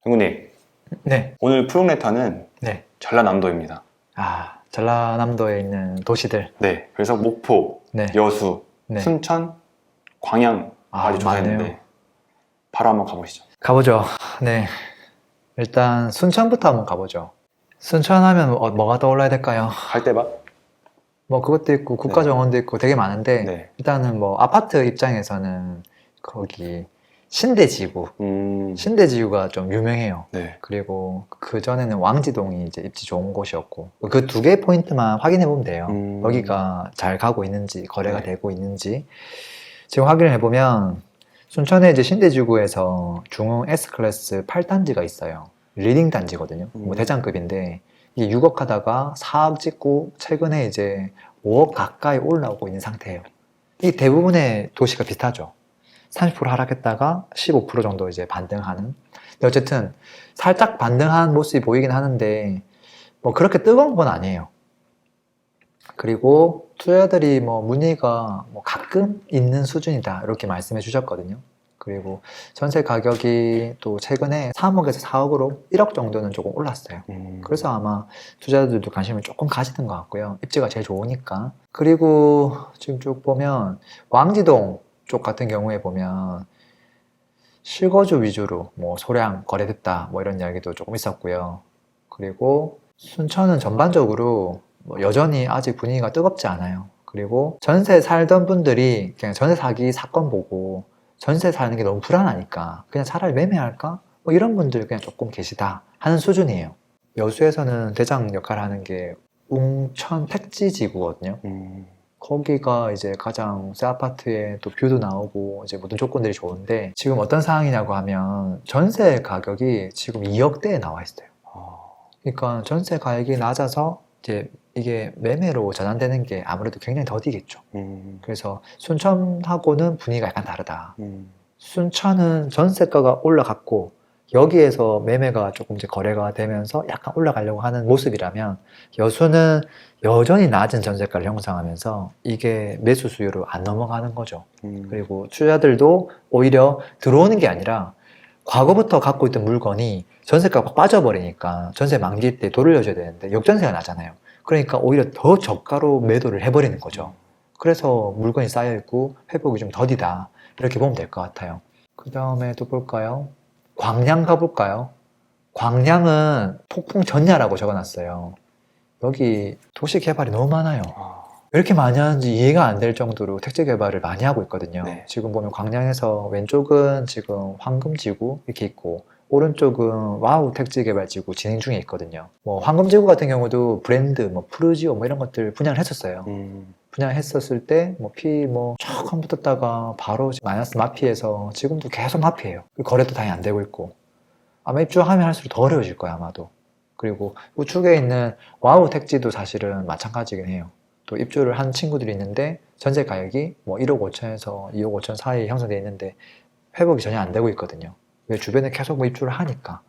형님, 네, 오늘 프로네타는 네. 전라남도입니다. 전라남도에 있는 도시들. 네, 그래서 목포, 네, 여수, 네. 순천, 광양까지 조사했는데 많네요. 바로 한번 가보시죠. 가보죠. 네. 일단 순천부터 한번 가보죠. 순천 하면 뭐가 떠올라야 될까요? 갈대밭? 뭐 그것도 있고 국가정원도 있고 되게 많은데 네. 일단은 뭐 아파트 입장에서는 거기 신대지구. 신대지구가 좀 유명해요. 네. 그리고 그 전에는 왕지동이 이제 입지 좋은 곳이었고 그 두 개의 포인트만 확인해 보면 돼요. 여기가 잘 가고 있는지 거래가 네. 되고 있는지 지금 확인을 해보면 순천에 이제 신대지구에서 중흥 S클래스 8단지가 있어요. 리딩 단지거든요. 뭐 대장급인데 이게 6억 하다가 4억 찍고 최근에 이제 5억 가까이 올라오고 있는 상태예요. 이 대부분의 도시가 비슷하죠. 30% 하락했다가 15% 정도 이제 반등하는. 근데 어쨌든 살짝 반등한 모습이 보이긴 하는데 뭐 그렇게 뜨거운 건 아니에요. 그리고 투자자들이 뭐 문의가 뭐 가끔 있는 수준이다 이렇게 말씀해 주셨거든요. 그리고 전세 가격이 또 최근에 3억에서 4억으로 1억 정도는 조금 올랐어요. 그래서 아마 투자자들도 관심을 조금 가지는 것 같고요. 입지가 제일 좋으니까. 그리고 지금 쭉 보면 왕지동 쪽 같은 경우에 보면 실거주 위주로 뭐 소량 거래됐다 뭐 이런 이야기도 조금 있었고요. 그리고 순천은 전반적으로 뭐 여전히 아직 분위기가 뜨겁지 않아요. 그리고 전세 살던 분들이 그냥 전세 사기 사건 보고 전세 사는 게 너무 불안하니까 그냥 차라리 매매할까? 뭐 이런 분들 그냥 조금 계시다 하는 수준이에요. 여수에서는 대장 역할을 하는 게 웅천 택지지구거든요. 거기가 이제 가장 새 아파트에 또 뷰도 나오고 이제 모든 조건들이 좋은데 지금 어떤 상황이냐고 하면 전세 가격이 지금 2억대에 나와 있어요. 그러니까 전세 가격이 낮아서 이제 이게 매매로 전환되는 게 아무래도 굉장히 더디겠죠. 그래서 순천하고는 분위기가 약간 다르다. 순천은 전세가가 올라갔고 여기에서 매매가 조금 이제 거래가 되면서 약간 올라가려고 하는 모습이라면 여수는 여전히 낮은 전세가를 형성하면서 이게 매수 수요로 안 넘어가는 거죠. 그리고 투자들도 오히려 들어오는 게 아니라 과거부터 갖고 있던 물건이 전세가가 빠져버리니까 전세 만기 때 돌려줘야 되는데 역전세가 나잖아요. 그러니까 오히려 더 저가로 매도를 해버리는 거죠. 그래서 물건이 쌓여있고 회복이 좀 더디다 이렇게 보면 될 것 같아요. 그 다음에 또 볼까요? 광양 가볼까요? 광양은 폭풍 전야라고 적어놨어요. 여기 도시 개발이 너무 많아요. 왜 이렇게 많이 하는지 이해가 안 될 정도로 택지 개발을 많이 하고 있거든요. 네. 지금 보면 광양에서 왼쪽은 지금 황금지구 이렇게 있고 오른쪽은 와우 택지 개발지구 진행 중에 있거든요. 뭐 황금지구 같은 경우도 브랜드, 뭐 푸르지오 뭐 이런 것들 분양을 했었어요. 분양했었을 때 뭐 피 뭐 조금 붙었다가 바로 마이너스 마피해서 지금도 계속 마피해요. 거래도 당연히 안 되고 있고 아마 입주하면 할수록 더 어려워질 거예요 아마도. 그리고 우측에 있는 와우 택지도 사실은 마찬가지긴 해요. 또 입주를 한 친구들이 있는데 전세 가격이 뭐 1억 5천에서 2억 5천 사이에 형성되어 있는데 회복이 전혀 안 되고 있거든요. 왜 주변에 계속 뭐 입주를 하니까.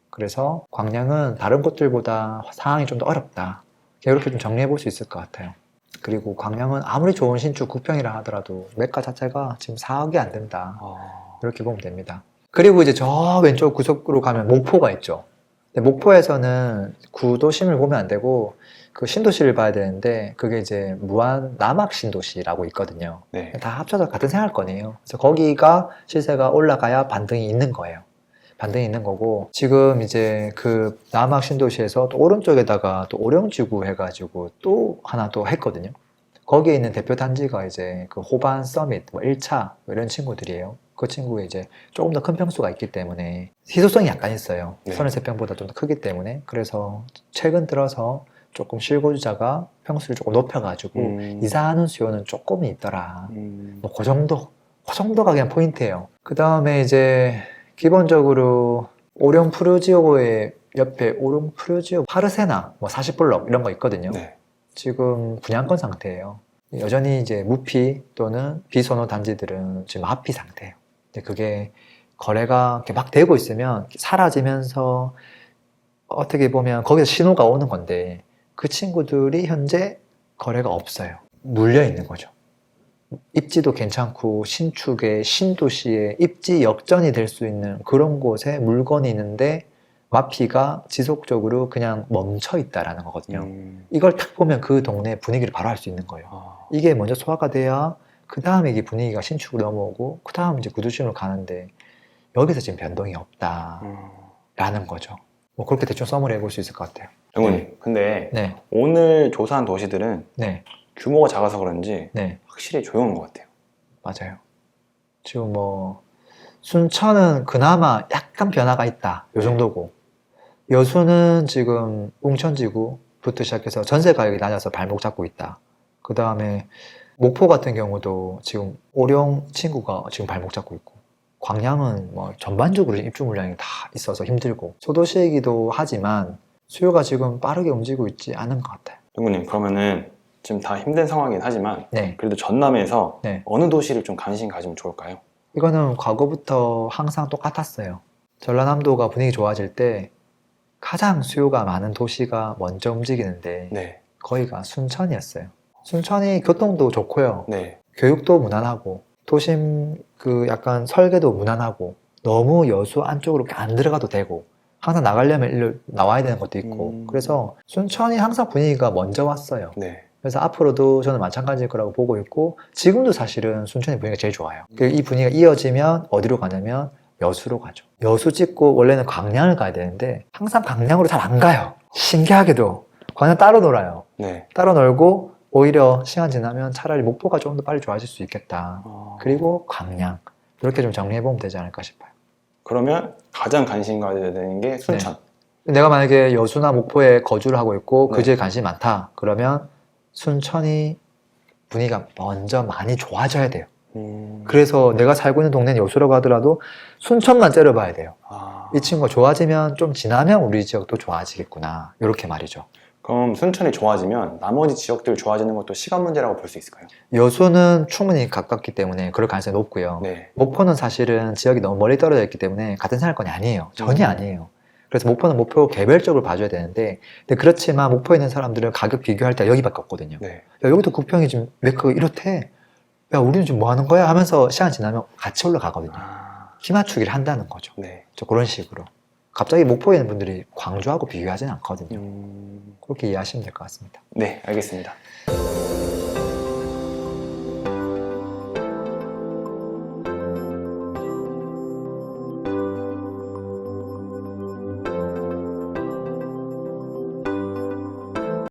그래서 광양은 다른 곳들보다 상황이 좀 더 어렵다. 이렇게 좀 정리해 볼 수 있을 것 같아요. 그리고 광양은 아무리 좋은 신축 구평이라 하더라도 매가 자체가 지금 4억이 안 된다. 이렇게 보면 됩니다. 그리고 이제 저 왼쪽 구석으로 가면 목포가 있죠. 근데 목포에서는 구도심을 보면 안 되고 그 신도시를 봐야 되는데 그게 이제 무한 남악 신도시라고 있거든요. 네. 다 합쳐서 같은 생활권이에요. 그래서 거기가 시세가 올라가야 반등이 있는 거예요. 반등이 있는 거고 지금 이제 그 남악 신도시에서 또 오른쪽에다가 또 오령지구 해가지고 또 하나 또 했거든요. 거기에 있는 대표 단지가 이제 그 호반 서밋 뭐 1차 뭐 이런 친구들이에요. 그 친구가 이제 조금 더 큰 평수가 있기 때문에 희소성이 약간 있어요. 네. 33평보다 좀 더 크기 때문에 그래서 최근 들어서 조금 실거주자가 평수를 조금 높여가지고 이사하는 수요는 조금은 있더라. 뭐 그 정도가 그냥 포인트예요. 그 다음에 이제 기본적으로 오령 푸르지오의 옆에 오령 푸르지오 파르세나 뭐 40블럭 이런 거 있거든요. 네. 지금 분양권 상태예요. 여전히 이제 무피 또는 비선호 단지들은 지금 마피 상태예요. 근데 그게 거래가 이렇게 막 되고 있으면 사라지면서 어떻게 보면 거기서 신호가 오는 건데 그 친구들이 현재 거래가 없어요. 물려 있는 거죠. 입지도 괜찮고 신축에 신도시에 입지 역전이 될 수 있는 그런 곳에 물건이 있는데 마피가 지속적으로 그냥 멈춰 있다라는 거거든요. 이걸 딱 보면 그 동네 분위기를 바로 알 수 있는 거예요. 이게 먼저 소화가 돼야 그 다음에 이게 분위기가 신축으로 넘어오고 그 다음 이제 구두심으로 가는데 여기서 지금 변동이 없다라는 거죠. 뭐 그렇게 대충 써머리 해볼 수 있을 것 같아요. 영훈님, 근데 네, 오늘 조사한 도시들은 네, 규모가 작아서 그런지 네, 확실히 조용한 것 같아요. 맞아요. 지금 뭐 순천은 그나마 약간 변화가 있다. 요 정도고 여수는 지금 웅천지구부터 시작해서 전세 가격이 낮아서 발목 잡고 있다. 그 다음에 목포 같은 경우도 지금 오령 친구가 지금 발목 잡고 있고 광양은 뭐 전반적으로 입주 물량이 다 있어서 힘들고 소도시이기도 하지만 수요가 지금 빠르게 움직이고 있지 않은 것 같아요. 영훈님, 그러면은 지금 다 힘든 상황이긴 하지만 네, 그래도 전남에서 네. 어느 도시를 좀 관심 가지면 좋을까요? 이거는 과거부터 항상 똑같았어요. 전라남도가 분위기 좋아질 때 가장 수요가 많은 도시가 먼저 움직이는데 네, 거기가 순천이었어요. 순천이 교통도 좋고요. 네. 교육도 무난하고 도심 그 약간 설계도 무난하고 너무 여수 안쪽으로 안 들어가도 되고 항상 나가려면 일로 나와야 되는 것도 있고 그래서 순천이 항상 분위기가 먼저 왔어요. 네. 그래서 앞으로도 저는 마찬가지일 거라고 보고 있고 지금도 사실은 순천의 분위기가 제일 좋아요. 그리고 이 분위기가 이어지면 어디로 가냐면 여수로 가죠. 여수 찍고 원래는 광양을 가야 되는데 항상 광양으로 잘 안 가요. 신기하게도 광양 따로 놀아요. 네. 따로 놀고 오히려 시간 지나면 차라리 목포가 좀 더 빨리 좋아질 수 있겠다. 그리고 광양 이렇게 좀 정리해보면 되지 않을까 싶어요. 그러면 가장 관심 가져야 되는 게 순천. 내가 만약에 여수나 목포에 거주를 하고 있고 그 네. 지에 관심이 많다 그러면 순천이 분위기가 먼저 많이 좋아져야 돼요. 그래서 내가 살고 있는 동네는 여수라고 하더라도 순천만 째려봐야 돼요. 이 친구가 좋아지면 좀 지나면 우리 지역도 좋아지겠구나 이렇게 말이죠. 그럼 순천이 좋아지면 나머지 지역들 좋아지는 것도 시간 문제라고 볼 수 있을까요? 여수는 충분히 가깝기 때문에 그럴 가능성이 높고요. 네. 목포는 사실은 지역이 너무 멀리 떨어져 있기 때문에 같은 생활권이 아니에요. 전혀 아니에요. 그래서 목포는 목표 개별적으로 봐줘야 되는데 근데 그렇지만 목포에 있는 사람들은 가격 비교할 때 여기밖에 없거든요. 네. 야, 여기도 구평이 지금 왜 그거 이렇대? 야 우리는 지금 뭐 하는 거야? 하면서 시간 지나면 같이 올라가거든요. 키 맞추기를 한다는 거죠. 네. 그런 식으로. 갑자기 목포에 있는 분들이 광주하고 비교하지는 않거든요. 그렇게 이해하시면 될 것 같습니다. 네, 알겠습니다.